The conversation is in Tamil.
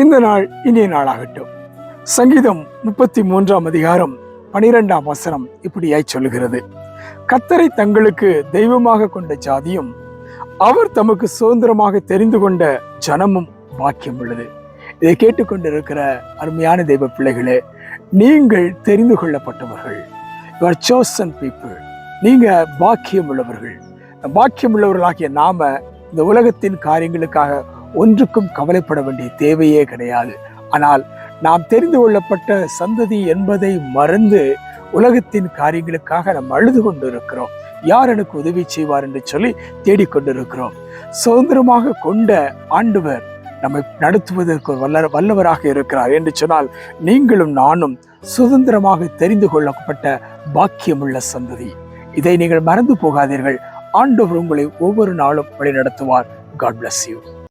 இந்த நாள் இனிய நாளாகட்டும். சங்கீதம் 33 அதிகாரம் 12 வசனம் இப்படியாய் சொல்லுகிறது: கர்த்தரை தங்களுக்கு தெய்வமாக கொண்ட ஜாதியும் அவர் தமக்கு சுதந்திரமாக தெரிந்து கொண்ட ஜனமும் பாக்கியம் உள்ளது. இதை கேட்டுக்கொண்டிருக்கிற அருமையான தெய்வ பிள்ளைகளே, நீங்கள் தெரிந்து கொள்ளப்பட்டவர்கள். You are chosen people. நீங்க பாக்கியம் உள்ளவர்கள். பாக்கியம் உள்ளவர்களாகிய நாம இந்த உலகத்தின் காரியங்களுக்காக ஒன்றுக்கும் கவலைப்பட வேண்டிய தேவையே கிடையாது. ஆனால் நாம் தெரிந்து கொள்ளப்பட்ட சந்ததி என்பதை மறந்து உலகத்தின் காரியங்களுக்காக நாம் அழுது கொண்டு இருக்கிறோம். யார் எனக்கு உதவி செய்வார் என்று சொல்லி தேடிக்கொண்டிருக்கிறோம். சுதந்திரமாக கொண்ட ஆண்டவர் நம்மை நடத்துவதற்கு வல்லவராக இருக்கிறார் என்று சொன்னால், நீங்களும் நானும் சுதந்திரமாக தெரிந்து கொள்ளப்பட்ட பாக்கியமுள்ள சந்ததி. இதை நீங்கள் மறந்து போகாதீர்கள். ஆண்டவர் உங்களை ஒவ்வொரு நாளும் வழி நடத்துவார். God bless you.